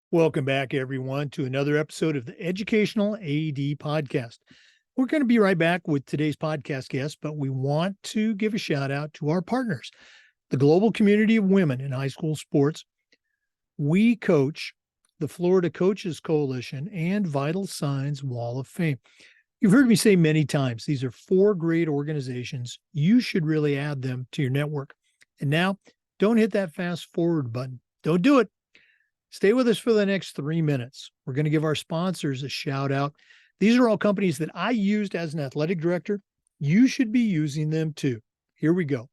Welcome back, everyone, to another episode of the Educational AD Podcast. We're going to be right back with today's podcast guest, but we want to give a shout out to our partners, the global community of women in high school sports. We coach the Florida Coaches Coalition and Vital Signs Wall of Fame. You've heard me say many times, these are four great organizations. You should really add them to your network. And now, don't hit that fast forward button. Don't do it. Stay with us for the next 3 minutes. We're going to give our sponsors a shout out. These are all companies that I used as an athletic director. You should be using them too. Here we go.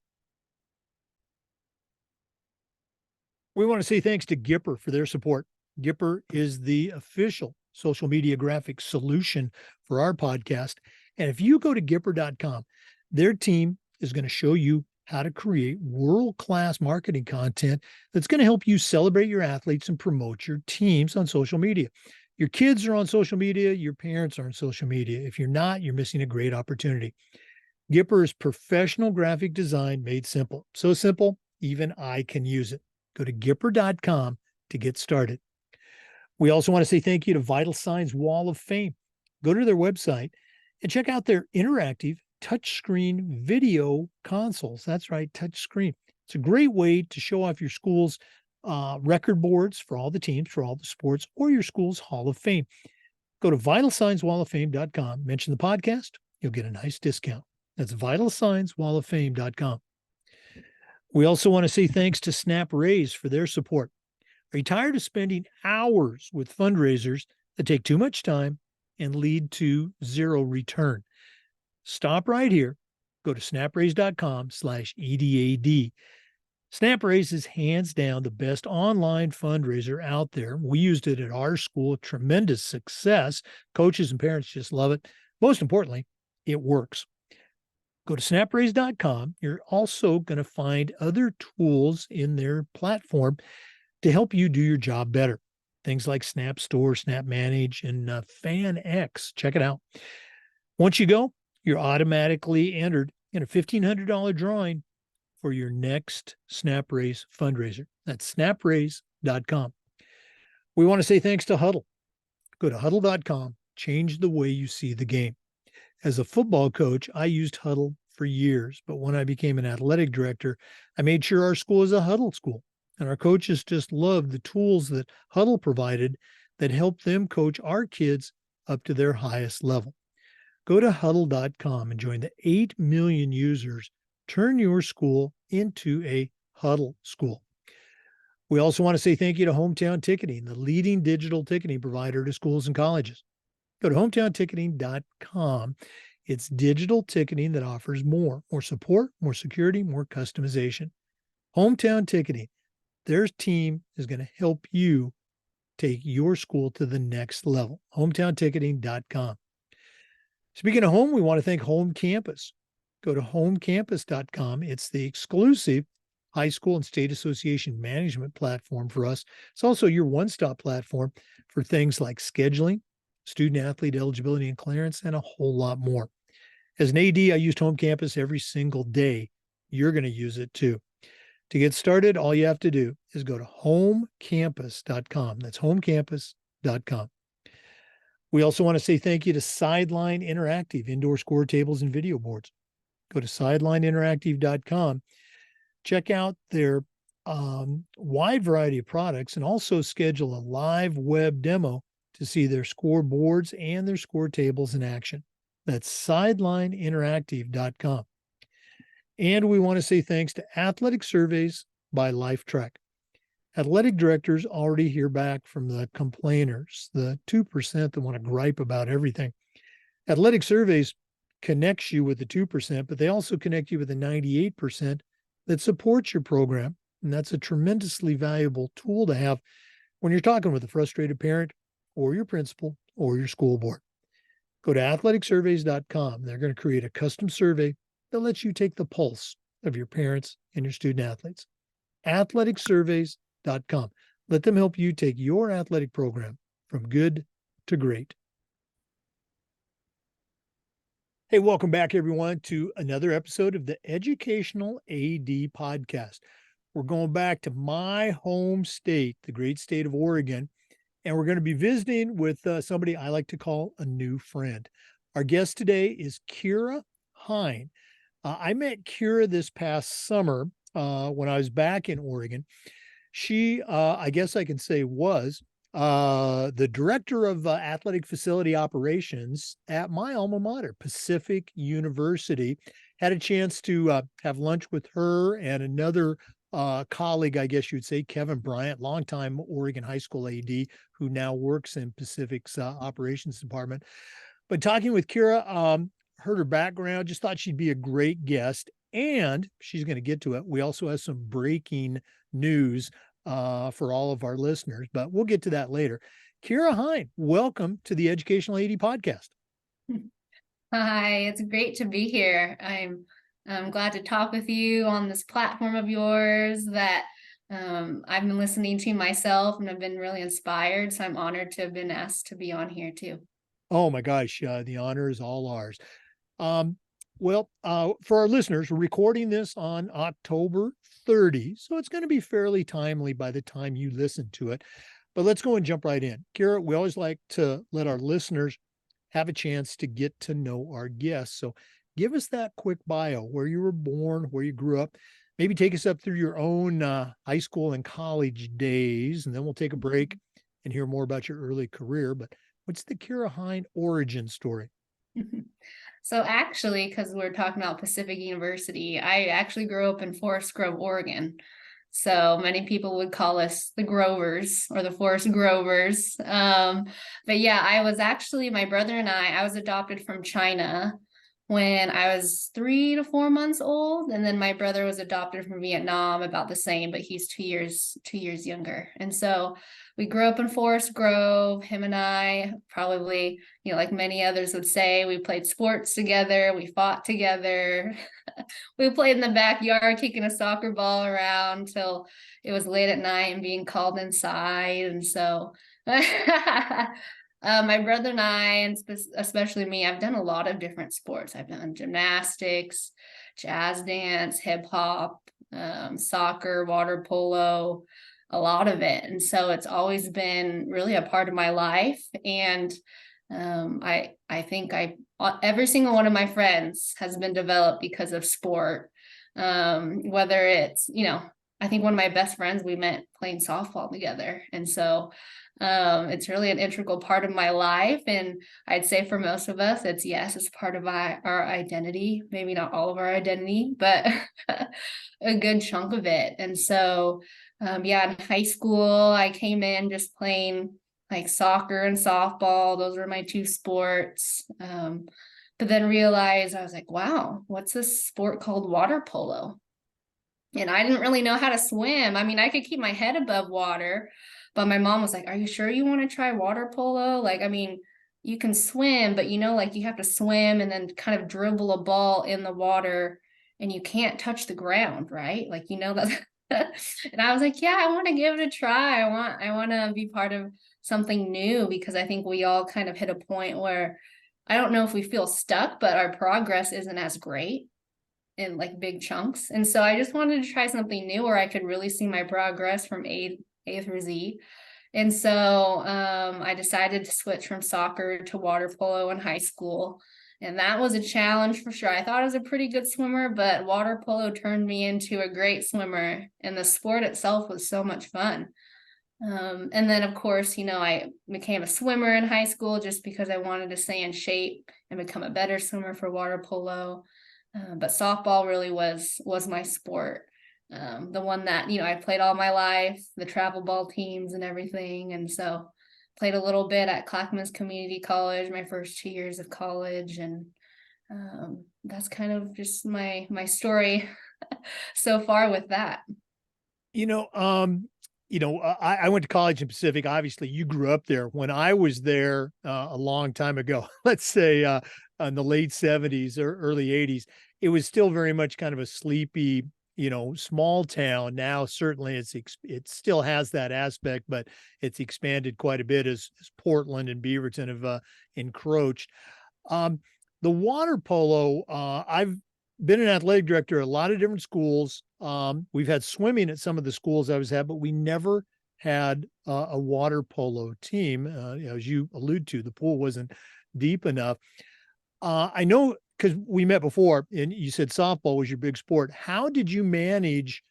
We want to say thanks to Gipper for their support. Gipper is the official social media graphics solution for our podcast. And if you go to Gipper.com, their team is going to show you how to create world-class marketing content that's going to help you celebrate your athletes and promote your teams on social media. Your kids are on social media, your parents are on social media. If you're not, you're missing a great opportunity. Gipper is professional graphic design made simple. So simple, even I can use it. Go to Gipper.com to get started. We also want to say thank you to Vital Signs Wall of Fame. Go to their website and check out their interactive touchscreen video consoles. That's right, touchscreen. It's a great way to show off your school's record boards for all the teams, for all the sports, or your school's Hall of Fame. Go to vitalsignswalloffame.com, mention the podcast, you'll get a nice discount. That's vitalsignswalloffame.com. We also want to say thanks to Snap Raise for their support. Are you tired of spending hours with fundraisers that take too much time and lead to zero return? Stop right here. Go to snapraise.com/EDAD. SnapRaise is hands down the best online fundraiser out there. We used it at our school, tremendous success. Coaches and parents just love it. Most importantly, it works. Go to snapraise.com. You're also going to find other tools in their platform to help you do your job better. Things like Snap Store, Snap Manage, and FanX. Check it out. Once you go, you're automatically entered in a $1,500 drawing for your next SnapRaise fundraiser. That's snapraise.com. We want to say thanks to Huddle. Go to huddle.com, change the way you see the game. As a football coach, I used Huddle for years, but when I became an athletic director, I made sure our school is a Huddle school. And our coaches just loved the tools that Huddle provided that helped them coach our kids up to their highest level. Go to huddle.com and join the 8 million users. Turn your school into a Huddle school. We also want to say thank you to Hometown Ticketing, the leading digital ticketing provider to schools and colleges. Go to hometownticketing.com. It's digital ticketing that offers more support, more security, more customization. Hometown Ticketing, their team is going to help you take your school to the next level. Hometownticketing.com. Speaking of home, we want to thank Home Campus. Go to homecampus.com. It's the exclusive high school and state association management platform for us. It's also your one-stop platform for things like scheduling, student athlete eligibility and clearance, and a whole lot more. As an AD, I used Home Campus every single day. You're going to use it too. To get started, all you have to do is go to homecampus.com. That's homecampus.com. We also want to say thank you to Sideline Interactive, indoor score tables and video boards. Go to sidelineinteractive.com. Check out their wide variety of products and also schedule a live web demo to see their scoreboards and their score tables in action. That's sidelineinteractive.com. And we want to say thanks to Athletic Surveys by LifeTrack. Athletic directors already hear back from the complainers, the 2% that want to gripe about everything. Athletic Surveys connects you with the 2%, but they also connect you with the 98% that supports your program. And that's a tremendously valuable tool to have when you're talking with a frustrated parent or your principal or your school board. Go to athleticsurveys.com. They're going to create a custom survey that lets you take the pulse of your parents and your student athletes. athleticsurveys.com. Let them help you take your athletic program from good to great. Hey, welcome back, everyone, to another episode of the Educational AD Podcast. We're going back to my home state, the great state of Oregon, and we're going to be visiting with somebody I like to call a new friend. Our guest today is Kira Hein. I met Kira this past summer when I was back in Oregon. She, I guess I can say, was the director of athletic facility operations at my alma mater, Pacific University. Had a chance to have lunch with her and another colleague, I guess you'd say, Kevin Bryant, longtime Oregon High School AD, who now works in Pacific's operations department. But talking with Kira, heard her background, just thought she'd be a great guest. And she's going to get to it. We also have some breaking news for all of our listeners, but we'll get to that later. Kira Hein, welcome to the Educational AD Podcast. Hi, it's great to be here. I'm glad to talk with you on this platform of yours that I've been listening to myself and I've been really inspired. So I'm honored to have been asked to be on here too. Oh my gosh, the honor is all ours. For our listeners, we're recording this on October 30, so it's going to be fairly timely by the time you listen to it. But let's go and jump right in. Kira, we always like to let our listeners have a chance to get to know our guests. So give us that quick bio, where you were born, where you grew up. Maybe take us up through your own high school and college days, and then we'll take a break and hear more about your early career. But what's the Kira Hein origin story? So actually, because we're talking about Pacific University, I actually grew up in Forest Grove, Oregon. So many people would call us the Grovers or the Forest Grovers. But yeah, my brother and I was adopted from China when I was 3 to 4 months old. And then my brother was adopted from Vietnam, about the same, but he's 2 years younger. And so we grew up in Forest Grove, him and I, probably, like many others would say, we played sports together, we fought together. We played in the backyard, kicking a soccer ball around till it was late at night and being called inside. And so my brother and I, and especially me, I've done a lot of different sports. I've done gymnastics, jazz dance, hip hop, soccer, water polo, a lot of it. And so it's always been really a part of my life. And I think every single one of my friends has been developed because of sport. Whether it's, I think one of my best friends, we met playing softball together. And so it's really an integral part of my life. And I'd say for most of us, it's part of our identity, maybe not all of our identity, but a good chunk of it. And so, in high school, I came in just playing like soccer and softball. Those were my two sports. But then realized, I was like, wow, what's this sport called water polo? And I didn't really know how to swim. I mean, I could keep my head above water, but my mom was like, are you sure you want to try water polo? Like, I mean, you can swim, but like you have to swim and then kind of dribble a ball in the water and you can't touch the ground, right? Like, that. And I was like, yeah, I want to give it a try. I want to be part of something new, because I think we all kind of hit a point where I don't know if we feel stuck, but our progress isn't as great in like big chunks. And so I just wanted to try something new where I could really see my progress from A through Z. And so I decided to switch from soccer to water polo in high school. And that was a challenge for sure. I thought I was a pretty good swimmer, but water polo turned me into a great swimmer. And the sport itself was so much fun. And then, of course, I became a swimmer in high school just because I wanted to stay in shape and become a better swimmer for water polo. But softball really was my sport. The one that, I played all my life, the travel ball teams and everything. And so played a little bit at Clackamas Community College, my first 2 years of college. And that's kind of just my story so far with that. I went to college in Pacific. Obviously, you grew up there. When I was there a long time ago, let's say in the late 70s or early 80s, it was still very much kind of a sleepy, small town. Now, certainly it still has that aspect, but it's expanded quite a bit as Portland and Beaverton have encroached. The water polo, I've been an athletic director at a lot of different schools. We've had swimming at some of the schools I was at, but we never had a water polo team. As you allude to, the pool wasn't deep enough. I know because we met before and you said softball was your big sport. How did you manage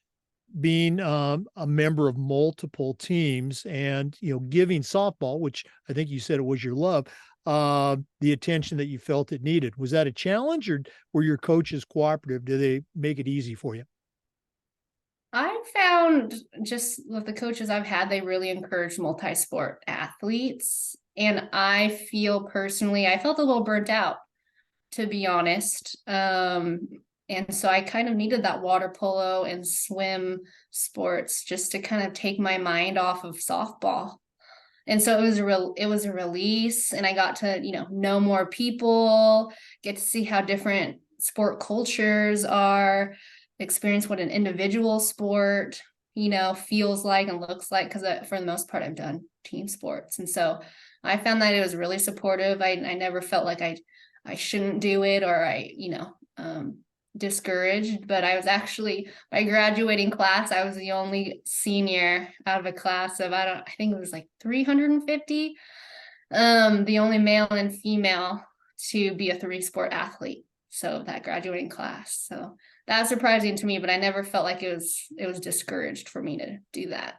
being a member of multiple teams and, giving softball, which I think you said it was your love, the attention that you felt it needed? Was that a challenge or were your coaches cooperative? Did they make it easy for you? I found just with the coaches I've had, they really encourage multi-sport athletes. And I feel personally, I felt a little burnt out, to be honest. And so I kind of needed that water polo and swim sports just to kind of take my mind off of softball. And so it was a release, and I got to, know more people, get to see how different sport cultures are, experience what an individual sport, feels like and looks like, because for the most part I've done team sports. And so I found that it was really supportive. I never felt like I shouldn't do it, or discouraged. But I was actually, my graduating class, I was the only senior out of a class of, I think it was like 350, the only male and female to be a 3-sport athlete, so that graduating class. So that's surprising to me, but I never felt like it was discouraged for me to do that.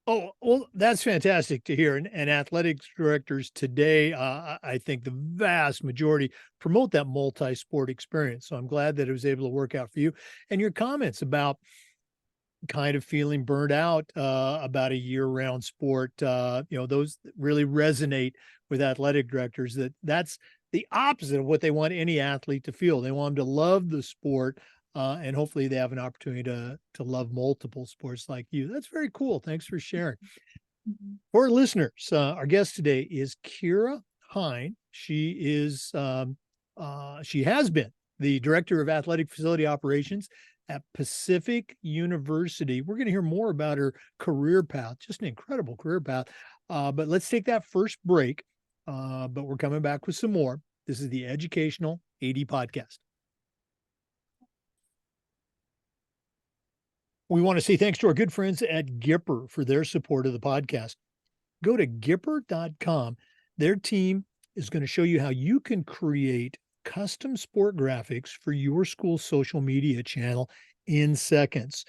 Oh, well, that's fantastic to hear. And athletics directors today, I think the vast majority promote that multi-sport experience. So I'm glad that it was able to work out for you. And your comments about kind of feeling burned out about a year-round sport, those really resonate with athletic directors. That's the opposite of what they want any athlete to feel. They want them to love the sport, and hopefully they have an opportunity to love multiple sports like you. That's very cool. Thanks for sharing. Mhm. For our listeners, our guest today is Kira Hein. She has been the director of athletic facility operations at Pacific University. We're going to hear more about her career path, just an incredible career path. But let's take that first break. But we're coming back with some more. This is the Educational AD Podcast. We want to say thanks to our good friends at Gipper for their support of the podcast. Go to Gipper.com. Their team is going to show you how you can create custom sport graphics for your school's social media channel in seconds.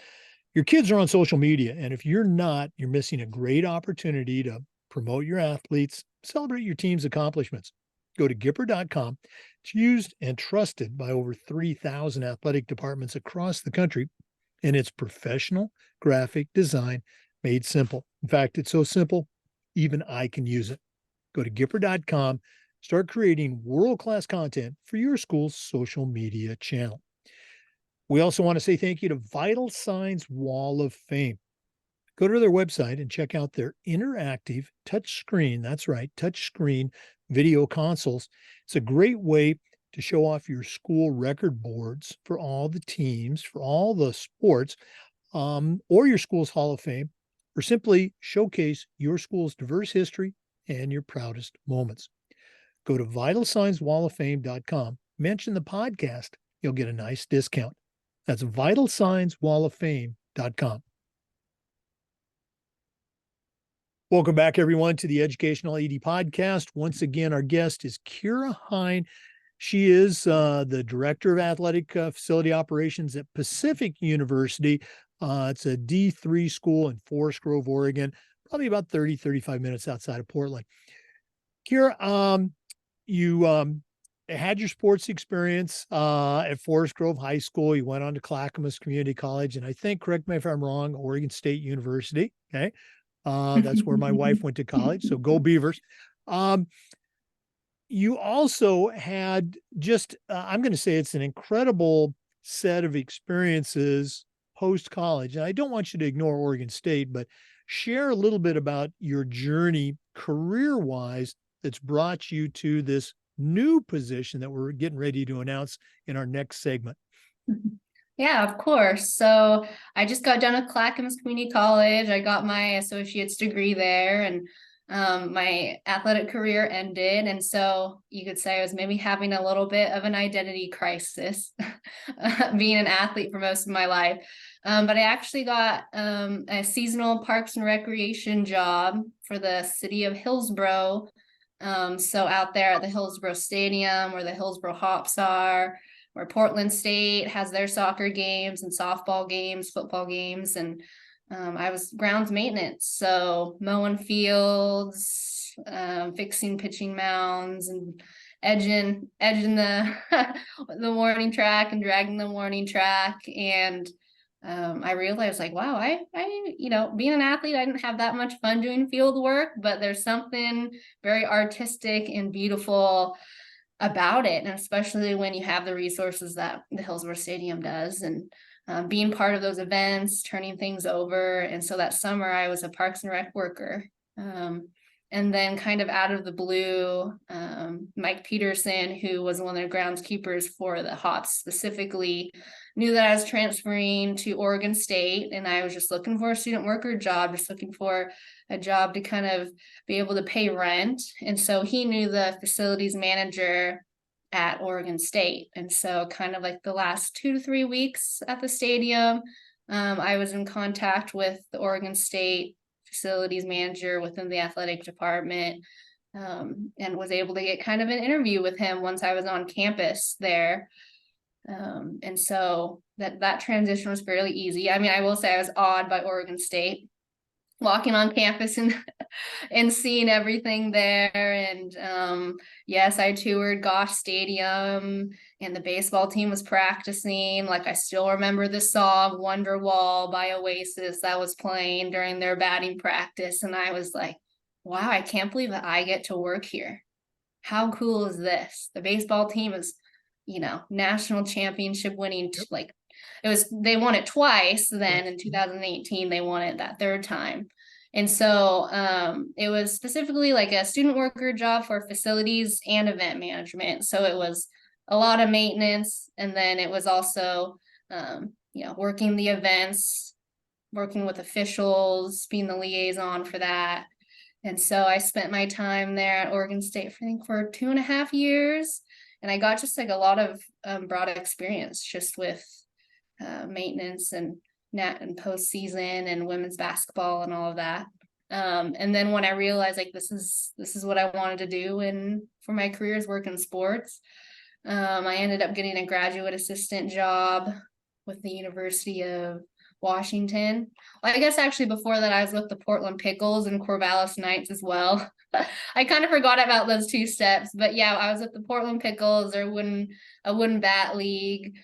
Your kids are on social media, and if you're not, you're missing a great opportunity to promote your athletes, celebrate your team's accomplishments. Go to Gipper.com. It's used and trusted by over 3,000 athletic departments across the country, and it's professional graphic design made simple. In fact, it's so simple, even I can use it. Go to Gipper.com, start creating world-class content for your school's social media channel. We also want to say thank you to Vital Signs Wall of Fame. Go to their website and check out their interactive touchscreen. That's right, touchscreen video consoles. It's a great way to show off your school record boards for all the teams, for all the sports, or your school's Hall of Fame, or simply showcase your school's diverse history and your proudest moments. Go to vitalsignswalloffame.com, mention the podcast, you'll get a nice discount. That's vitalsignswalloffame.com. Welcome back, everyone, to the Educational AD Podcast. Once again, our guest is Kira Hein. She is the Director of Athletic Facility Operations at Pacific University. It's a D3 school in Forest Grove, Oregon, probably about 35 minutes outside of Portland. Kira, you had your sports experience at Forest Grove High School. You went on to Clackamas Community College, and I think, correct me if I'm wrong, Oregon State University. Okay. That's where my wife went to college. So go Beavers. You also had just, I'm going to say it's an incredible set of experiences post-college. And I don't want you to ignore Oregon State, but share a little bit about your journey career-wise that's brought you to this new position that we're getting ready to announce in our next segment. Yeah, of course. So I just got done with Clackamas Community College. I got my associate's degree there, and my athletic career ended. And so you could say I was maybe having a little bit of an identity crisis, being an athlete for most of my life. But I actually got a seasonal parks and recreation job for the city of Hillsborough. So out there at the Hillsborough Stadium, where the Hillsborough Hops are, where Portland State has their soccer games and softball games, football games, and I was grounds maintenance, so mowing fields, fixing pitching mounds, and edging the the warning track and dragging the warning track. And I realized, like, wow, being an athlete, I didn't have that much fun doing field work, but there's something very artistic and beautiful about it, and especially when you have the resources that the Hillsborough Stadium does, and being part of those events, turning things over. And so that summer I was a Parks and Rec worker. And then kind of out of the blue, Mike Peterson, who was one of the groundskeepers for the Hops specifically, knew that I was transferring to Oregon State, and I was just looking for a student worker job, just looking for a job to kind of be able to pay rent. And so he knew the facilities manager at Oregon State. And so kind of like the last 2 to 3 weeks at the stadium, I was in contact with the Oregon State facilities manager within the athletic department, and was able to get kind of an interview with him once I was on campus there. And so that transition was fairly easy. I mean, I will say I was awed by Oregon State, walking on campus and and seeing everything there. And yes, I toured Gosh Stadium, and the baseball team was practicing. Like, I still remember the song Wonderwall by Oasis that was playing during their batting practice, and I was like, wow, I can't believe that I get to work here. How cool is this? The baseball team is, national championship winning. Like, they won it twice. Then in 2018 they won it that third time. And so it was specifically like a student worker job for facilities and event management. So it was a lot of maintenance, and then it was also working the events, working with officials, being the liaison for that. And so I spent my time there at Oregon State, I think, for 2.5 years. And I got just like a lot of broad experience just with maintenance and net and postseason and women's basketball and all of that. And then when I realized, like, this is what I wanted to do and for my career is work in sports, I ended up getting a graduate assistant job with the University of Washington. Well, I guess actually before that I was with the Portland Pickles and Corvallis Knights as well. I kind of forgot about those two steps, but yeah, I was with the Portland Pickles, or a wooden bat league,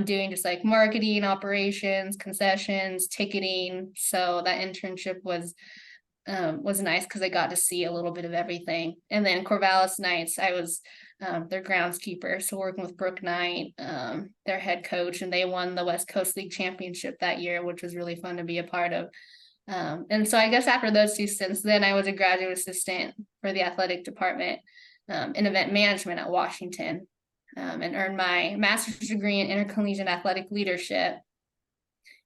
doing just like marketing, operations, concessions, ticketing. So that internship was nice because I got to see a little bit of everything. And then Corvallis Knights, I was their groundskeeper, so working with Brooke Knight, their head coach, and they won the West Coast League Championship that year, which was really fun to be a part of. And so I guess after those two stints, then I was a graduate assistant for the athletic department in event management at Washington, and earned my master's degree in intercollegiate athletic leadership.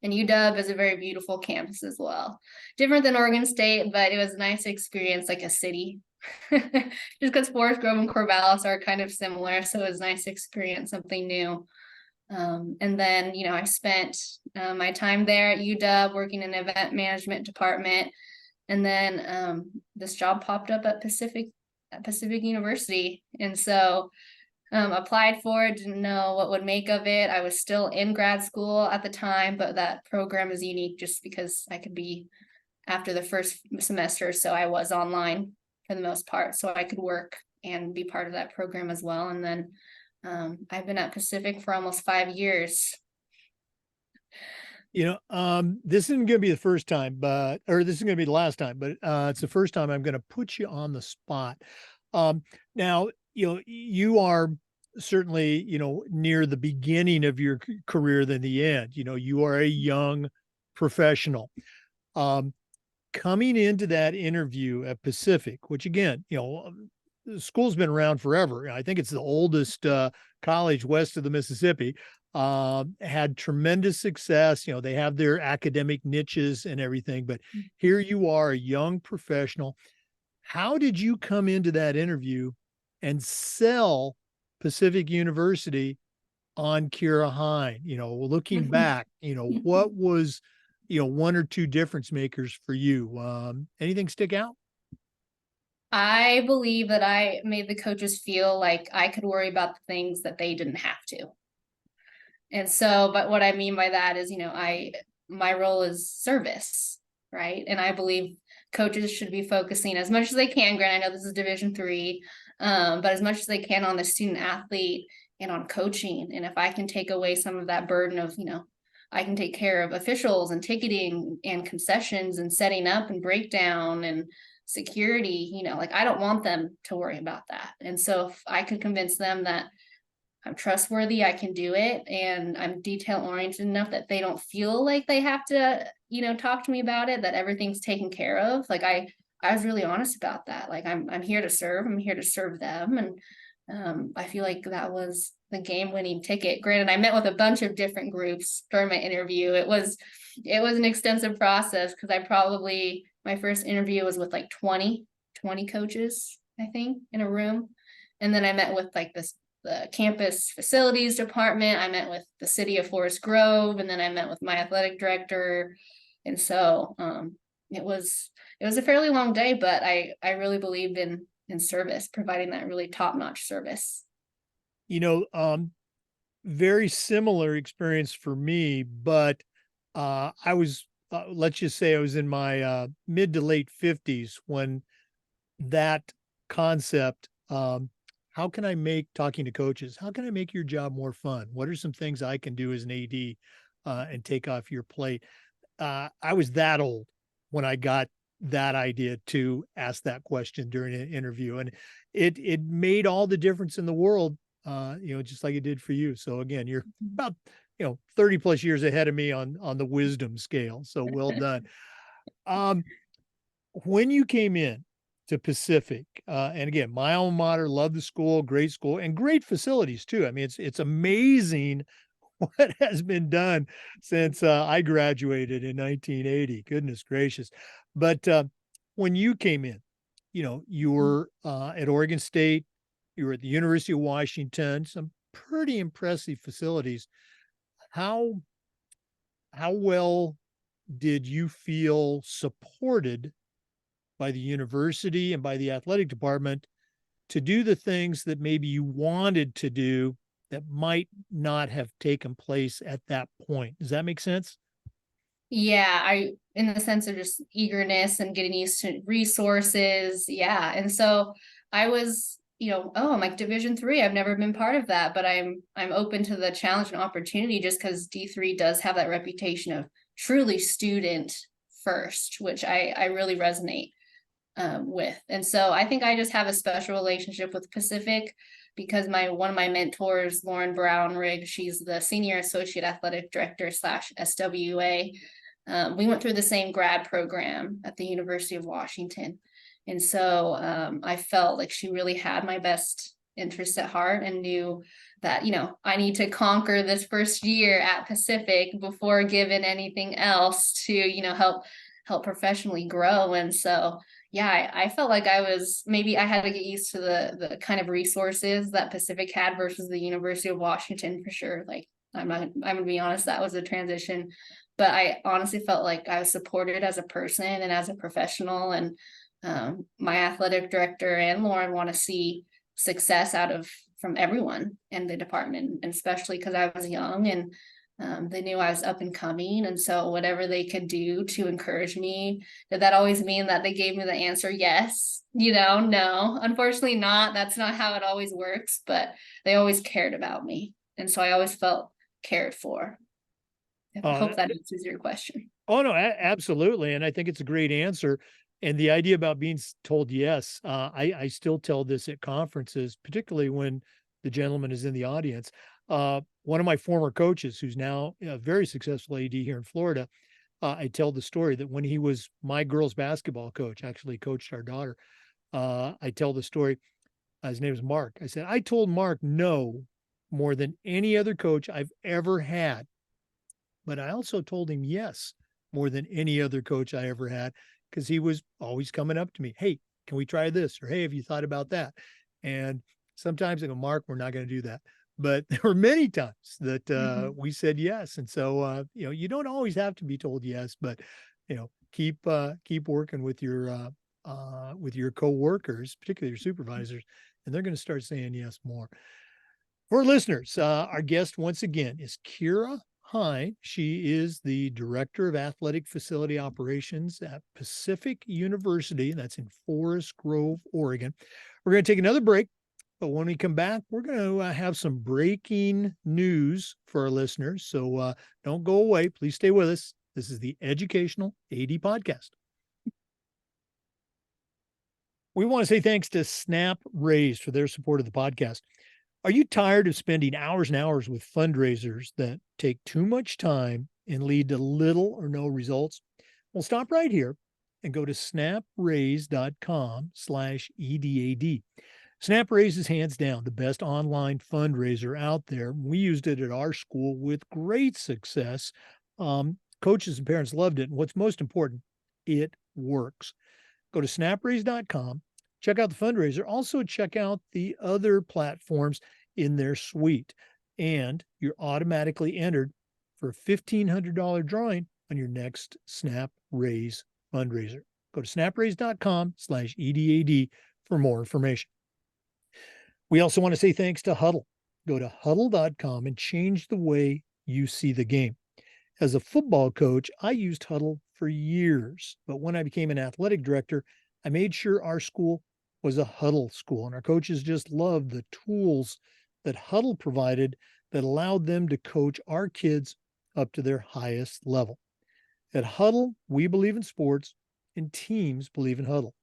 And UW is a very beautiful campus as well. Different than Oregon State, but it was a nice experience, like a city. Just because Forest Grove and Corvallis are kind of similar, so it was nice to experience something new. And then, I spent my time there at UW working in event management department. And then this job popped up at Pacific University. And so applied for it, didn't know what would make of it. I was still in grad school at the time, but that program is unique just because I could be after the first semester. So I was online for the most part, so I could work and be part of that program as well. And then I've been at Pacific for almost 5 years. This isn't going to be the first time, or this is going to be the last time, but it's the first time I'm going to put you on the spot. Now, you are certainly, near the beginning of your career than the end. You are a young professional. Coming into that interview at Pacific, which again, the school's been around forever. I think it's the oldest college west of the Mississippi. Had tremendous success. They have their academic niches and everything, but here you are, a young professional. How did you come into that interview and sell Pacific University on Kira Hein, looking back, what was, one or two difference makers for you? Anything stick out? I believe that I made the coaches feel like I could worry about the things that they didn't have to. And so, but what I mean by that is, my role is service, right? And I believe coaches should be focusing as much as they can. Granted, I know this is Division III, but as much as they can on the student athlete and on coaching. And if I can take away some of that burden of, I can take care of officials and ticketing and concessions and setting up and breakdown and security, like I don't want them to worry about that. And so if I can convince them that I'm trustworthy, I can do it, and I'm detail oriented enough that they don't feel like they have to, talk to me about it, that everything's taken care of. Like I was really honest about that. Like I'm here to serve, I'm here to serve them. And I feel like that was the game-winning ticket. Granted, I met with a bunch of different groups during my interview. It was an extensive process because my first interview was with like 20 coaches, I think, in a room. And then I met with like the campus facilities department. I met with the city of Forest Grove, and then I met with my athletic director. And so it was a fairly long day, but I really believed in service, providing that really top-notch service. You know, um, Very similar experience for me, but I was, let's just say I was in my mid to late 50s when that concept, how can I make talking to coaches, how can I make your job more fun? What are some things I can do as an AD and take off your plate? I was that old when I got that idea to ask that question during an interview, and it made all the difference in the world. Just like it did for you. So again, you're about 30 plus years ahead of me on the wisdom scale. So well done. Um, when you came in to Pacific, and again, my alma mater, love the school, and great facilities too. I mean, it's amazing what has been done since I graduated in 1980. Goodness gracious. But when you came in, you were at Oregon State, you were at the University of Washington, some pretty impressive facilities. How how well did you feel supported by the university and by the athletic department to do the things that maybe you wanted to do that might not have taken place at that point? Does that make sense? Yeah, I in the sense of just eagerness and getting used to resources. Yeah. And so I was, I'm like Division III. I've never been part of that, but I'm open to the challenge and opportunity just because D3 does have that reputation of truly student first, which I really resonate with. And so I think I just have a special relationship with Pacific because one of my mentors, Lauren Brown Rigg, she's the senior associate athletic director / SWA. We went through the same grad program at the University of Washington. And so I felt like she really had my best interests at heart and knew that, I need to conquer this first year at Pacific before giving anything else to, help professionally grow. And so, yeah, I felt like maybe I had to get used to the kind of resources that Pacific had versus the University of Washington for sure. Like, I'm gonna be honest, that was a transition, but I honestly felt like I was supported as a person and as a professional. And my athletic director and Lauren want to see success from everyone in the department, and especially because I was young and they knew I was up and coming. And so whatever they could do to encourage me, did that always mean that they gave me the answer yes? No, unfortunately not. That's not how it always works, but they always cared about me. And so I always felt cared for. I Uh, hope that answers your question. Oh no, absolutely, and I think it's a great answer. And the idea about being told yes, I still tell this at conferences, particularly when the gentleman is in the audience. One of my former coaches, who's now a very successful AD here in Florida, I tell the story that when he was my girls basketball coach, actually coached our daughter. I tell the story. His name is Mark. I said I told Mark no more than any other coach I've ever had, but I also told him yes more than any other coach I ever had because he was always coming up to me. Hey, can we try this? Or hey, have you thought about that? And sometimes I go, Mark, we're not going to do that. but there were many times that Mhm. we said yes. And so, you don't always have to be told yes, but keep working with your coworkers, particularly your supervisors, and they're going to start saying yes more. For listeners, our guest once again is Kira Hein. She is the Director of Athletic Facility Operations at Pacific University. That's in Forest Grove, Oregon. We're going to take another break, but when we come back, we're going to have some breaking news for our listeners. So don't go away. Please stay with us. This is the Educational AD Podcast. We want to say thanks to Snap Raised for their support of the podcast. Are you tired of spending hours and hours with fundraisers that take too much time and lead to little or no results? Well, stop right here and go to snapraise.com/EDAD. SnapRaise is hands down the best online fundraiser out there. We used it at our school with great success. Coaches and parents loved it. And what's most important, it works. Go to snapraise.com, check out the fundraiser. Also, check out the other platforms in their suite. And you're automatically entered for a $1,500 drawing on your next Snap Raise fundraiser. Go to snapraise.com/EDAD for more information. We also want to say thanks to Huddle. Go to huddle.com and change the way you see the game. As a football coach, I used Huddle for years, but when I became an athletic director, I made sure our school was a Huddle school, and our coaches just loved the tools that Huddle provided that allowed them to coach our kids up to their highest level. At Huddle, we believe in sports, and teams believe in Huddle.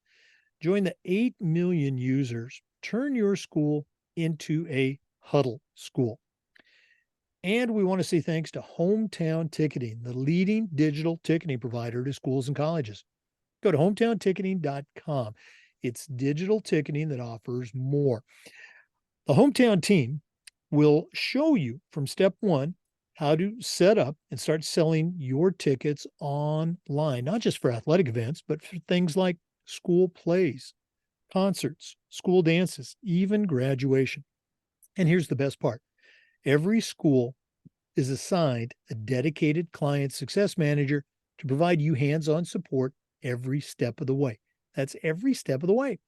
Join the 8 million users. Turn your school into a Huddle school. And we want to say thanks to Hometown Ticketing, the leading digital ticketing provider to schools and colleges. Go to hometownticketing.com. It's digital ticketing that offers more. The Hometown team will show you from step one how to set up and start selling your tickets online, not just for athletic events, but for things like school plays, concerts, school dances, even graduation. And here's the best part. Every school is assigned a dedicated client success manager to provide you hands-on support every step of the way. That's every step of the way.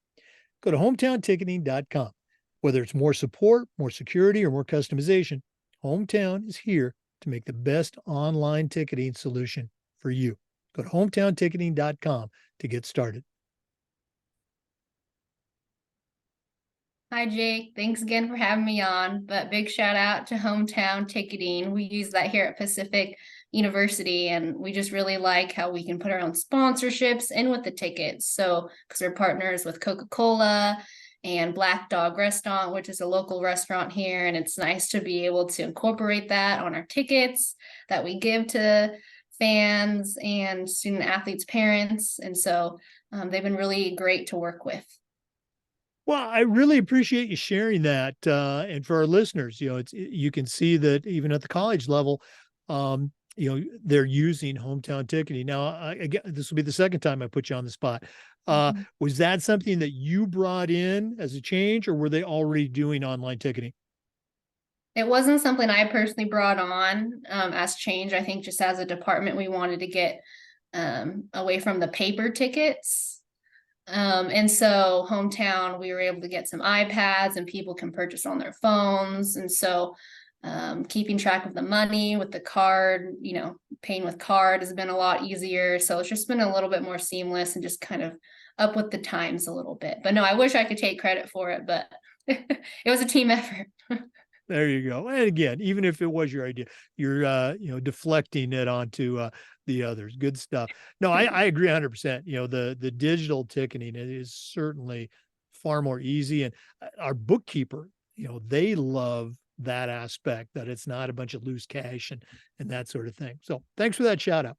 Go to hometownticketing.com. Whether it's more support, more security, or more customization, Hometown is here to make the best online ticketing solution for you. Go to hometownticketing.com to get started. Hi, Jake. Thanks again for having me on. But big shout out to Hometown Ticketing. We use that here at Pacific University, and we just really like how we can put our own sponsorships in with the tickets. So, because we're partners with Coca-Cola and Black Dog Restaurant, which is a local restaurant here, and it's nice to be able to incorporate that on our tickets that we give to fans and student athletes' parents. And so they've been really great to work with. Well, I really appreciate you sharing that. And for our listeners, you can see that even at the college level, they're using hometown ticketing. Now, again, this will be the second time I put you on the spot. Mhm. Was that something that you brought in as a change, or were they already doing online ticketing? It wasn't something I personally brought on as change. I think just as a department, we wanted to get away from the paper tickets. And so hometown, we were able to get some iPads and people can purchase on their phones. And so keeping track of the money with the card, paying with card has been a lot easier. So it's just been a little bit more seamless and just kind of up with the times a little bit. But no, I wish I could take credit for it, but it was a team effort. There you go. And again, even if it was your idea, you're deflecting it onto the others. Good stuff. No, I agree 100%. The digital ticketing is certainly far more easy, and our bookkeeper, they love that aspect, that it's not a bunch of loose cash and that sort of thing. So thanks for that shout out.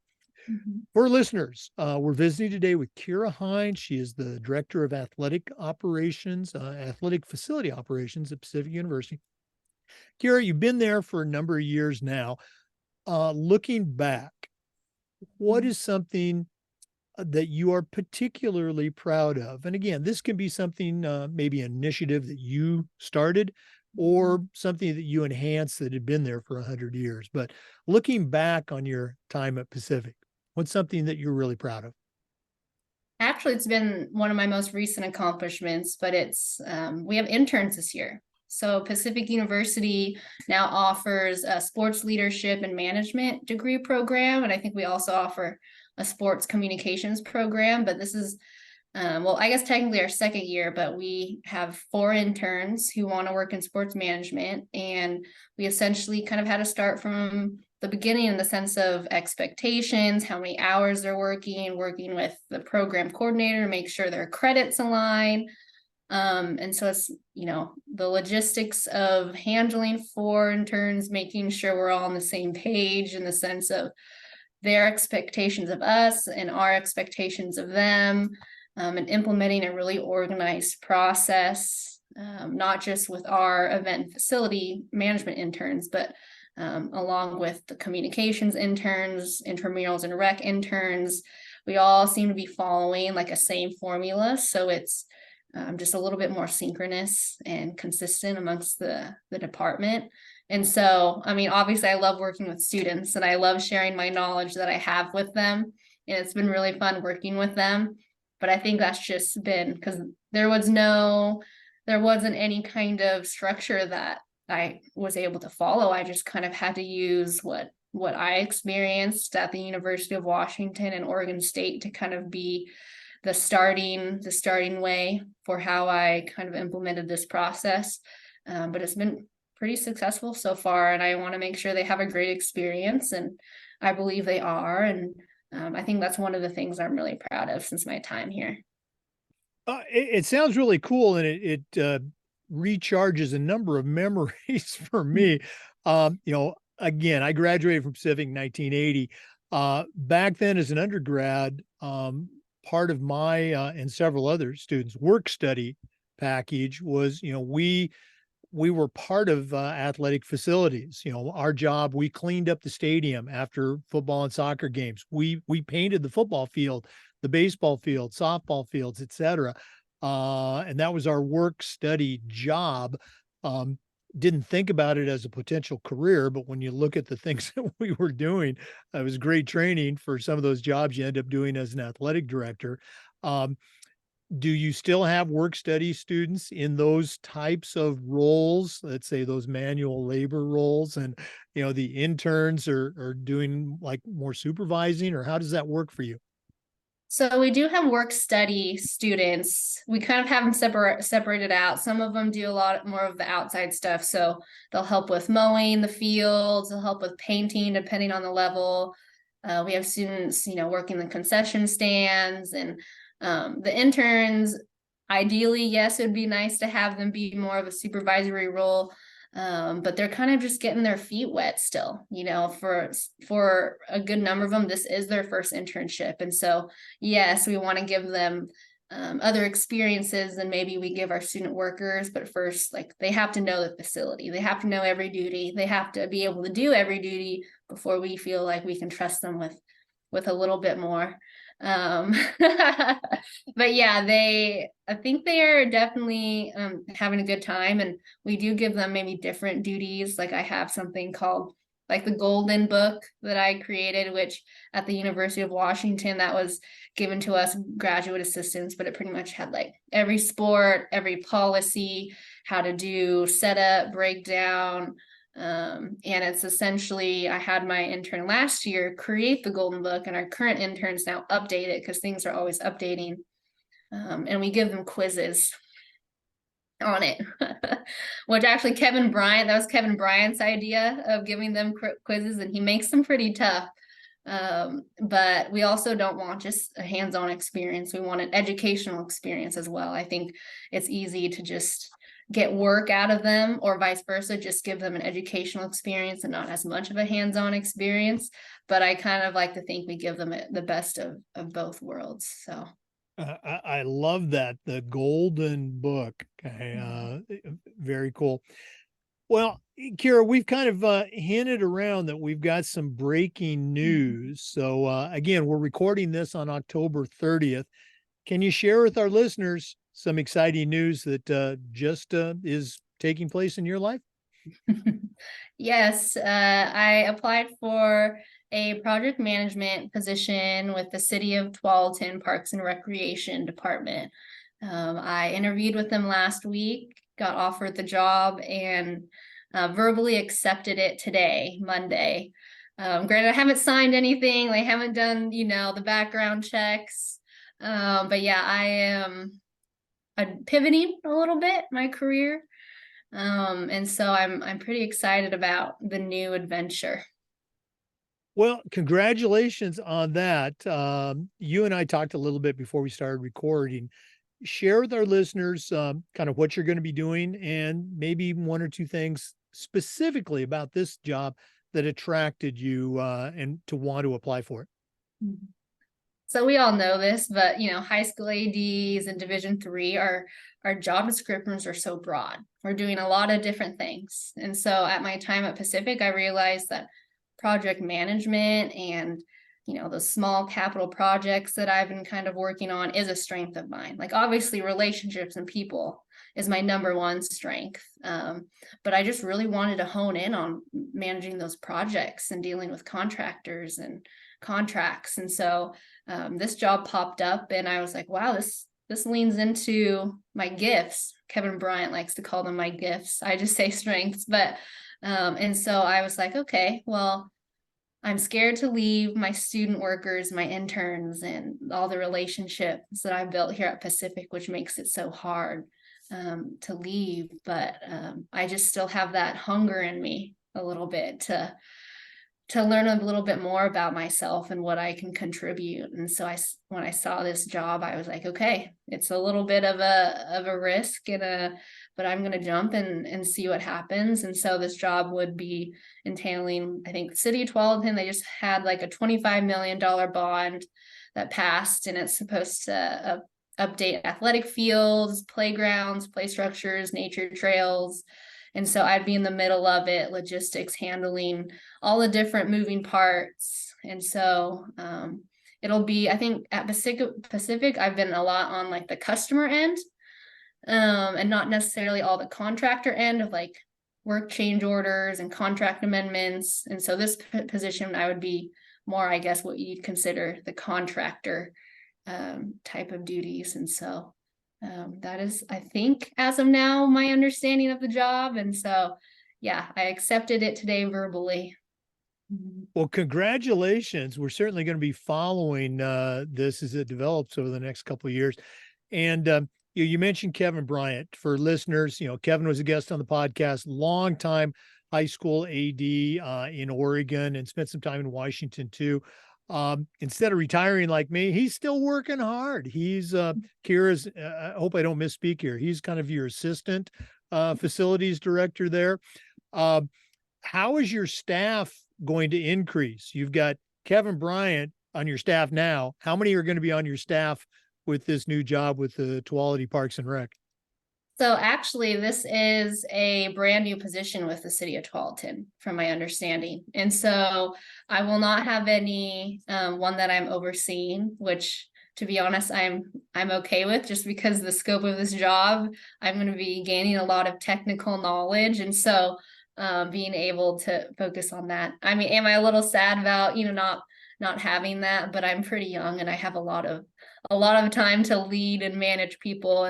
Mhm. For listeners, we're visiting today with Kira Hein. She is the director of athletic operations, athletic facility operations at Pacific University. Kira, you've been there for a number of years now. Looking back, what is something that you are particularly proud of? And again, this can be something, maybe an initiative that you started, or something that you enhanced that had been there for 100 years. But looking back on your time at Pacific, what's something that you're really proud of? Actually, it's been one of my most recent accomplishments, but it's we have interns this year. So Pacific University now offers a sports leadership and management degree program, and I think we also offer a sports communications program. But this is well, I guess technically our second year, but we have 4 interns who want to work in sports management. And we essentially kind of had to start from the beginning in the sense of expectations, how many hours they're working with the program coordinator to make sure their credits align. And so it's, the logistics of handling 4 interns, making sure we're all on the same page in the sense of their expectations of us and our expectations of them, and implementing a really organized process, not just with our event and facility management interns, but along with the communications interns, intramurals and rec interns. We all seem to be following like a same formula. So it's just a little bit more synchronous and consistent amongst the department. And so, I mean, obviously, I love working with students and I love sharing my knowledge that I have with them. And it's been really fun working with them. But I think that's just been because there wasn't any kind of structure that I was able to follow. I just kind of had to use what I experienced at the University of Washington and Oregon State to kind of be the starting way for how I kind of implemented this process. But it's been pretty successful so far, and I want to make sure they have a great experience, and I believe they are. And I think that's one of the things I'm really proud of since my time here. It sounds really cool, and it recharges a number of memories for me. Again, I graduated from Pacific in 1980. Back then, as an undergrad, part of my and several other students' work study package was, we were part of athletic facilities. Our job, we cleaned up the stadium after football and soccer games. We painted the football field, the baseball field, softball fields, etc. And that was our work study job. Didn't think about it as a potential career, but when you look at the things that we were doing, it was great training for some of those jobs you end up doing as an athletic director. Do you still have work study students in those types of roles? Let's say those manual labor roles, and the interns are doing like more supervising, or how does that work for you? So we do have work study students. We kind of have them separated out. Some of them do a lot more of the outside stuff. So they'll help with mowing the fields, they'll help with painting depending on the level. We have students, working the concession stands, and the interns. Ideally, yes, it would be nice to have them be more of a supervisory role. But they're kind of just getting their feet wet still, for a good number of them, this is their first internship. And so, yes, we want to give them other experiences than maybe we give our student workers. But first, like, they have to know the facility, they have to know every duty, they have to be able to do every duty before we feel like we can trust them with a little bit more. But yeah, I think they are definitely having a good time, and we do give them maybe different duties. Like I have something called like the Golden Book that I created, which at the University of Washington, that was given to us graduate assistants, but it pretty much had like every sport, every policy, how to do setup, breakdown. And it's essentially, I had my intern last year create the Golden Book, and our current interns now update it because things are always updating. And we give them quizzes on it, which actually that was Kevin Bryant's idea of giving them quizzes, and he makes them pretty tough. But we also don't want just a hands-on experience. We want an educational experience as well. I think it's easy to just get work out of them, or vice versa, just give them an educational experience and not as much of a hands-on experience. But I kind of like to think we give them the best of both worlds. So I love that, the Golden Book. Okay, very cool. Well, Kira, we've kind of hinted around that we've got some breaking news. So again, we're recording this on October 30th. Can you share with our listeners some exciting news that just is taking place in your life? Yes, I applied for a project management position with the City of Tualatin Parks and Recreation Department. I interviewed with them last week, got offered the job, and verbally accepted it today, Monday. Granted, I haven't signed anything, they haven't done, the background checks. But yeah, I am pivoting a little bit my career. And so I'm pretty excited about the new adventure. Well, congratulations on that. You and I talked a little bit before we started recording. Share with our listeners kind of what you're going to be doing and maybe one or two things specifically about this job that attracted you and to want to apply for it. So we all know this, but high school ADs and Division 3, our job descriptions are so broad. We're doing a lot of different things. And so at my time at Pacific, I realized that project management and those small capital projects that I've been kind of working on is a strength of mine. Like obviously relationships and people is my number one strength. But I just really wanted to hone in on managing those projects and dealing with contractors and contracts. And so this job popped up and I was like, wow, this leans into my gifts. Kevin Bryant likes to call them my gifts. I just say strengths, but and so I was like, okay, well, I'm scared to leave my student workers, my interns, and all the relationships that I built here at Pacific, which makes it so hard to leave. But I just still have that hunger in me a little bit to learn a little bit more about myself and what I can contribute. And so when I saw this job, I was like, okay, it's a little bit of a risk but I'm going to jump and see what happens. And so this job would be entailing, I think, City of Tualatin, they just had like a $25 million bond that passed, and it's supposed to update athletic fields, playgrounds, play structures, nature trails. And so I'd be in the middle of it, logistics, handling all the different moving parts. And so it'll be, I think at Pacific, I've been a lot on like the customer end and not necessarily all the contractor end of like work change orders and contract amendments. And so this position, I would be more, I guess, what you'd consider the contractor type of duties. And so that is, I think, as of now, my understanding of the job. And so, yeah, I accepted it today verbally. Well, congratulations. We're certainly going to be following this as it develops over the next couple of years. And you mentioned Kevin Bryant. For listeners, Kevin was a guest on the podcast, long time high school AD in Oregon, and spent some time in Washington too. Instead of retiring like me, he's still working hard. He's Kira's, I hope I don't misspeak here. He's kind of your assistant facilities director there. How is your staff going to increase? You've got Kevin Bryant on your staff now. How many are going to be on your staff with this new job with the Tualatin Parks and Rec? So actually, this is a brand new position with the City of Tualatin, from my understanding. And so I will not have any one that I'm overseeing, which, to be honest, I'm okay with, just because the scope of this job, I'm going to be gaining a lot of technical knowledge. And so being able to focus on that. I mean, am I a little sad about, not having that, but I'm pretty young and I have a lot of time to lead and manage people.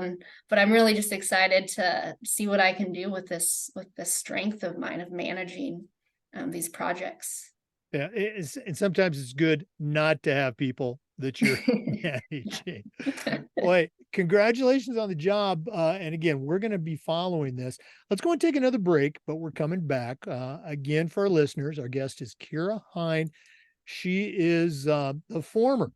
But I'm really just excited to see what I can do with this strength of mine of managing these projects. Yeah, and sometimes it's good not to have people that you're managing. Boy, congratulations on the job. And again, we're going to be following this. Let's go and take another break, but we're coming back. Again, for our listeners, our guest is Kira Hein. She is the former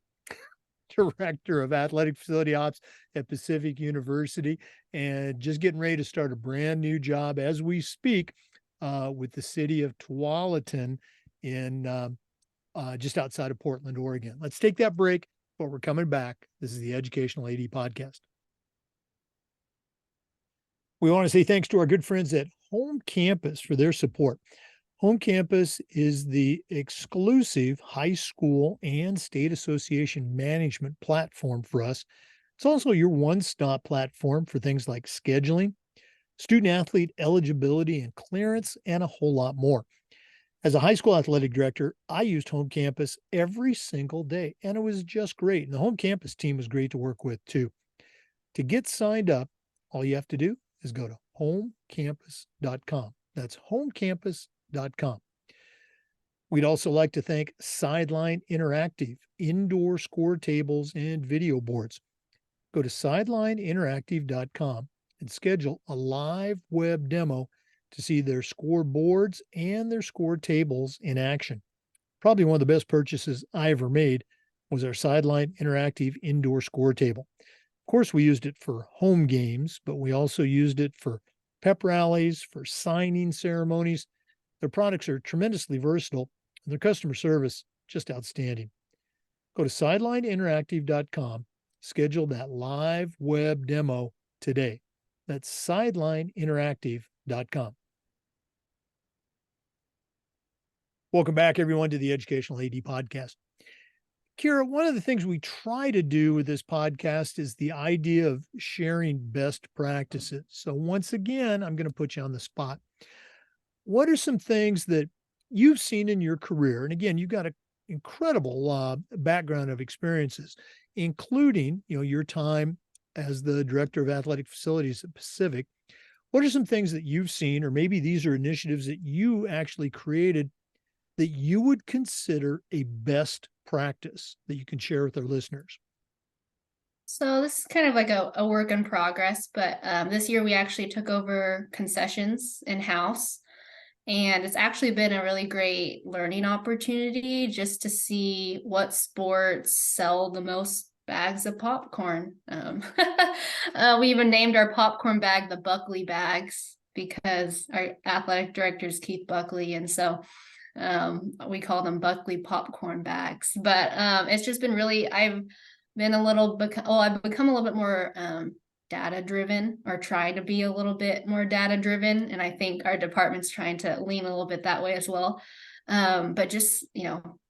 director of athletic facility ops at Pacific University, and just getting ready to start a brand new job as we speak with the city of Tualatin in just outside of Portland, Oregon. Let's take that break, but we're coming back. This is the Educational AD Podcast. We want to say thanks to our good friends at Home Campus for their support. Home Campus is the exclusive high school and state association management platform for us. It's also your one-stop platform for things like scheduling, student athlete eligibility and clearance, and a whole lot more. As a high school athletic director, I used home campus every single day, and it was just great. And the home campus team was great to work with too. To get signed up, all you have to do is go to homecampus.com. That's homecampus.com. We'd also like to thank Sideline Interactive, indoor score tables and video boards. Go to sidelineinteractive.com and schedule a live web demo to see their score boards and their score tables in action. Probably one of the best purchases I ever made was our Sideline Interactive indoor score table. Of course, we used it for home games, but we also used it for pep rallies, for signing ceremonies. Their products are tremendously versatile, and their customer service just outstanding. Go to sidelineinteractive.com, schedule that live web demo today. That's sidelineinteractive.com. Welcome back, everyone, to the Educational AD Podcast. Kira, one of the things we try to do with this podcast is the idea of sharing best practices. So once again, I'm going to put you on the spot. What are some things that you've seen in your career? And again, you've got an incredible background of experiences, including, your time as the director of athletic facilities at Pacific. What are some things that you've seen, or maybe these are initiatives that you actually created that you would consider a best practice that you can share with our listeners? So this is kind of like a work in progress, but this year we actually took over concessions in-house. And it's actually been a really great learning opportunity just to see what sports sell the most bags of popcorn. We even named our popcorn bag the Buckley bags because our athletic director is Keith Buckley. And so we call them Buckley popcorn bags. But it's just been really, I've become a little bit more data driven, or trying to be a little bit more data driven. And I think our department's trying to lean a little bit that way as well. But just,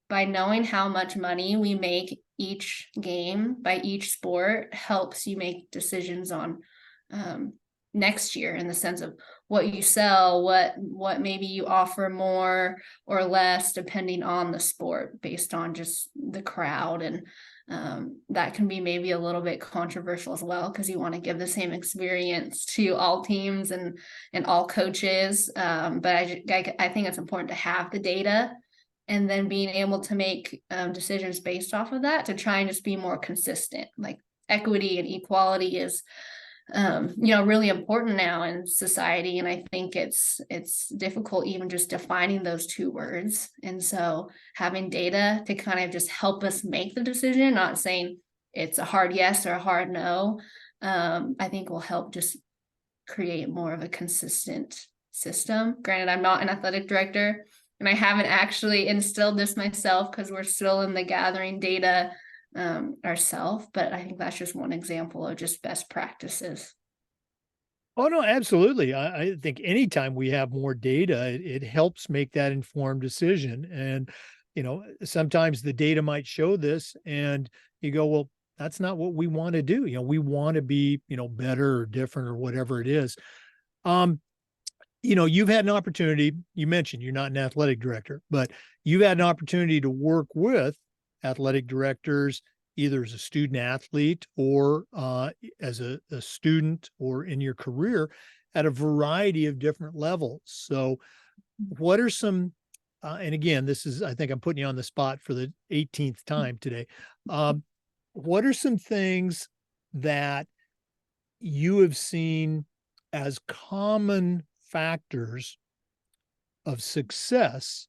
by knowing how much money we make each game by each sport helps you make decisions on next year, in the sense of what you sell, what maybe you offer more or less depending on the sport, based on just the crowd. And that can be maybe a little bit controversial as well, because you want to give the same experience to all teams and all coaches. But I think it's important to have the data, and then being able to make decisions based off of that, to try and just be more consistent. Like, equity and equality is really important now in society. And I think it's difficult even just defining those two words. And so having data to kind of just help us make the decision, not saying it's a hard yes or a hard no, I think will help just create more of a consistent system. Granted, I'm not an athletic director, and I haven't actually instilled this myself because we're still in the gathering data ourselves, but I think that's just one example of just best practices. Oh, no, absolutely. I think anytime we have more data, it helps make that informed decision. And, sometimes the data might show this and you go, well, that's not what we want to do. We want to be, better or different or whatever it is. You've had an opportunity, you mentioned you're not an athletic director, but you've had an opportunity to work with athletic directors, either as a student athlete or as a student, or in your career at a variety of different levels. So what are some, and again, I think I'm putting you on the spot for the 18th time today. What are some things that you have seen as common factors of success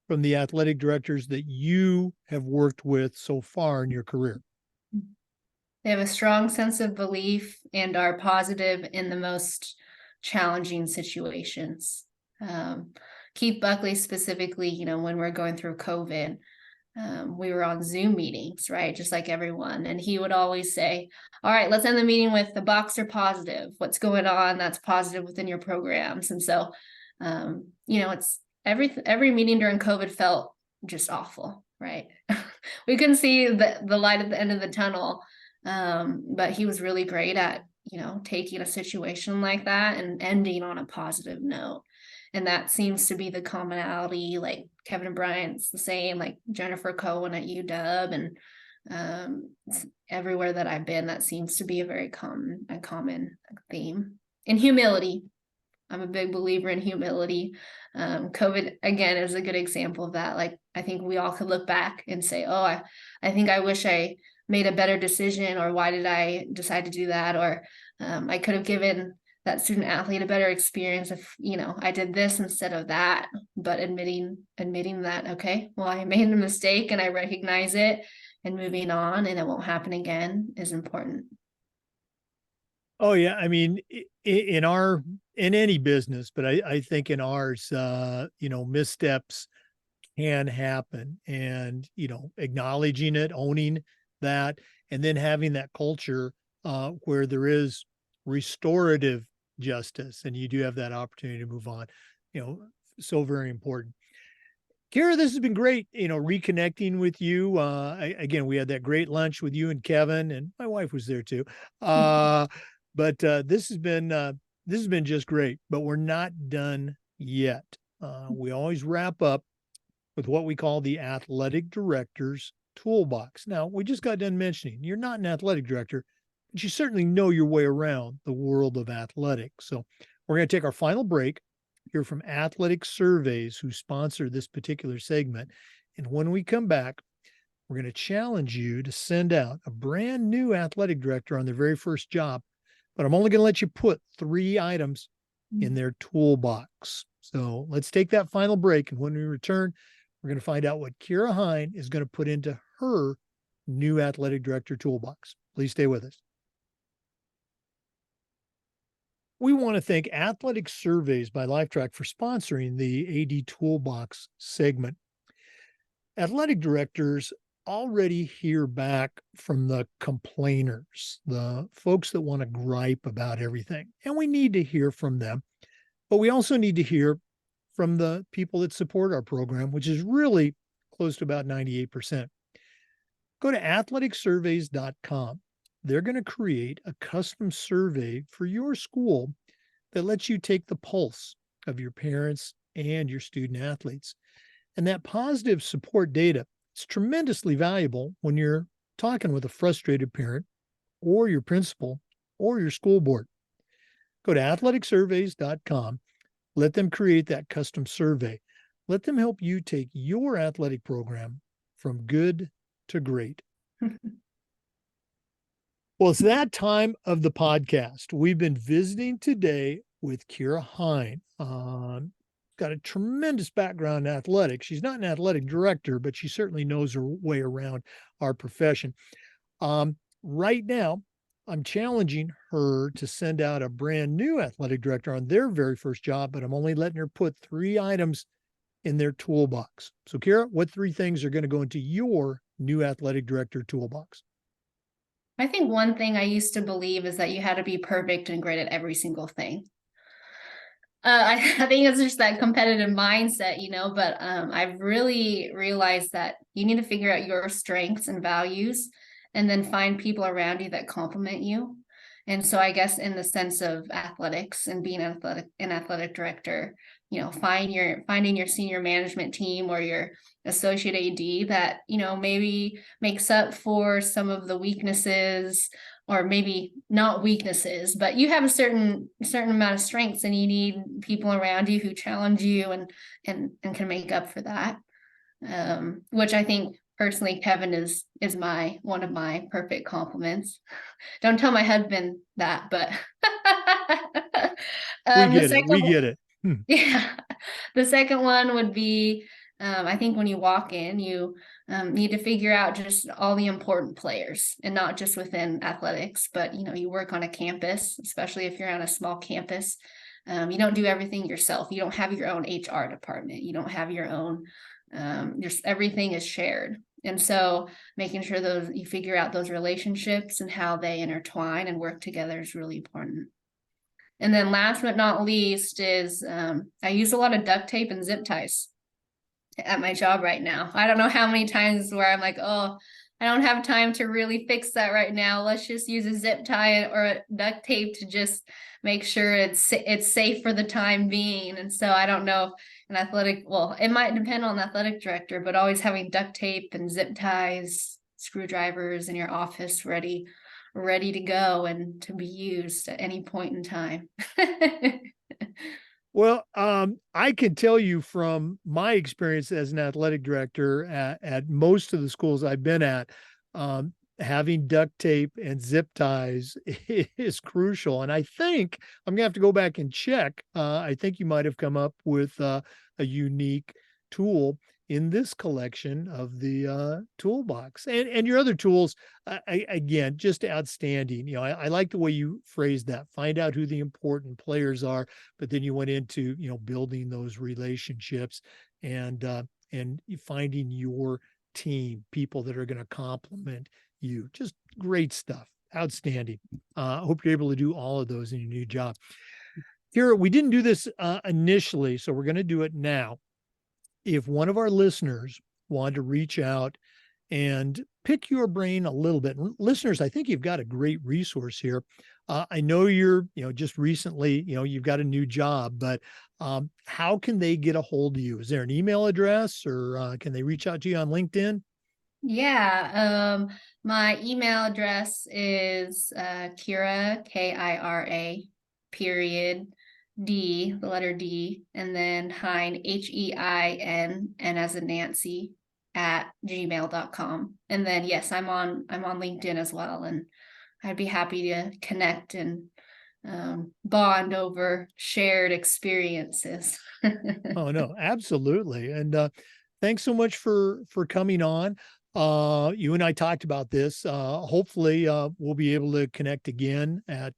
from the athletic directors that you have worked with so far in your career? They have a strong sense of belief and are positive in the most challenging situations. Keith Buckley specifically, when we're going through COVID, we were on Zoom meetings, right? Just like everyone. And he would always say, all right, let's end the meeting with the box are positive. What's going on that's positive within your programs? And so, it's every meeting during COVID felt just awful, right? We couldn't see the light at the end of the tunnel. But he was really great at taking a situation like that and ending on a positive note. And that seems to be the commonality. Like Kevin Bryant's the same, like Jennifer Cohen at UW, and everywhere that I've been, that seems to be a common theme. And humility. I'm a big believer in humility. COVID again is a good example of that. Like I think we all could look back and say, oh, I think I wish I made a better decision, or why did I decide to do that? Or I could have given that student athlete a better experience if, I did this instead of that. But admitting that, okay, well, I made a mistake and I recognize it, and moving on and it won't happen again is important. Oh yeah, I mean, in any business, but I think in ours, missteps can happen, and acknowledging it, owning that, and then having that culture where there is restorative justice, and you do have that opportunity to move on. So very important. Kira, this has been great, reconnecting with you. Again, we had that great lunch with you and Kevin, and my wife was there too. But this has been just great, but we're not done yet. We always wrap up with what we call the athletic director's toolbox. Now, we just got done mentioning you're not an athletic director, but you certainly know your way around the world of athletics. So we're going to take our final break, hear from Athletic Surveys, who sponsor this particular segment. And when we come back, we're going to challenge you to send out a brand new athletic director on their very first job. But I'm only going to let you put 3 items in their toolbox. So let's take that final break. And when we return, we're going to find out what Kira Hein is going to put into her new athletic director toolbox. Please stay with us. We want to thank Athletic Surveys by Lifetrack for sponsoring the AD Toolbox segment. Athletic directors already hear back from the complainers, the folks that want to gripe about everything, and we need to hear from them. But we also need to hear from the people that support our program, which is really close to about 98%. Go to athleticsurveys.com. They're going to create a custom survey for your school that lets you take the pulse of your parents and your student athletes. And that positive support data is tremendously valuable when you're talking with a frustrated parent or your principal or your school board. Go to athleticsurveys.com. Let them create that custom survey. Let them help you take your athletic program from good to great. Well, it's that time of the podcast. We've been visiting today with Kira Hein. Got a tremendous background in athletics. She's not an athletic director, but she certainly knows her way around our profession. Right now, I'm challenging her to send out a brand new athletic director on their very first job, but I'm only letting her put 3 items in their toolbox. So, Kira, what 3 things are going to go into your new athletic director toolbox? I think one thing I used to believe is that you had to be perfect and great at every single thing. I think it's just that competitive mindset, but I've really realized that you need to figure out your strengths and values, and then find people around you that complement you. And so I guess in the sense of athletics and being an athletic director, finding your senior management team or your associate AD that, maybe makes up for some of the weaknesses, or maybe not weaknesses, but you have a certain amount of strengths, and you need people around you who challenge you and can make up for that. Which I think personally, Kevin is one of my perfect compliments. Don't tell my husband that, but We get it. Yeah, the second one would be, I think when you walk in, you need to figure out just all the important players, and not just within athletics, but you work on a campus, especially if you're on a small campus. You don't do everything yourself. You don't have your own HR department. You don't have your own. Everything is shared, and so making sure you figure out those relationships and how they intertwine and work together is really important. And then last but not least is I use a lot of duct tape and zip ties at my job right now. I don't know how many times where I'm like, oh, I don't have time to really fix that right now. Let's just use a zip tie or a duct tape to just make sure it's safe for the time being. And so I don't know if an athletic, well, it might depend on the athletic director, but always having duct tape and zip ties, screwdrivers in your office ready to go and to be used at any point in time. Well, I can tell you from my experience as an athletic director at most of the schools I've been at, having duct tape and zip ties is crucial. And I think I'm gonna have to go back and check. I think you might have come up with a unique tool in this collection of the toolbox, and your other tools. Again, just outstanding. I like the way you phrased that. Find out who the important players are, but then you went into building those relationships and finding your team, people that are going to complement you. Just great stuff. Outstanding. I hope you're able to do all of those in your new job. Here, we didn't do this initially, so we're going to do it now. If one of our listeners wanted to reach out and pick your brain a little bit, listeners, I think you've got a great resource here. I know you're, just recently, you've got a new job, but how can they get a hold of you? Is there an email address, or can they reach out to you on LinkedIn? Yeah, my email address is Kira, Kira, period, D, the letter D, and then Hein, Hein, and as in Nancy, at gmail.com. And then yes, I'm on LinkedIn as well, and I'd be happy to connect and bond over shared experiences. Oh no, absolutely. And thanks so much for coming on. You and I talked about this. Hopefully, we'll be able to connect again at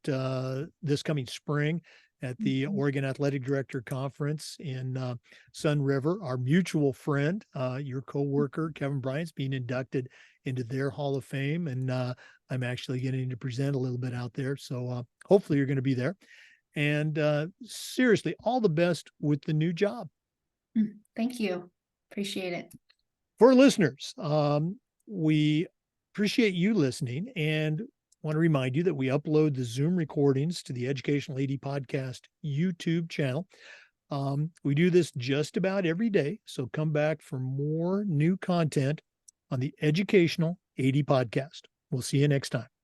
this coming spring at the Oregon Athletic Director Conference in Sun River. Our mutual friend, your coworker, Kevin Bryant's being inducted into their Hall of Fame. And I'm actually getting to present a little bit out there. So hopefully you're going to be there. And seriously, all the best with the new job. Thank you. Appreciate it. For listeners, we appreciate you listening and want to remind you that we upload the Zoom recordings to the Educational AD Podcast YouTube channel. We do this just about every day, so come back for more new content on the Educational AD Podcast. We'll see you next time.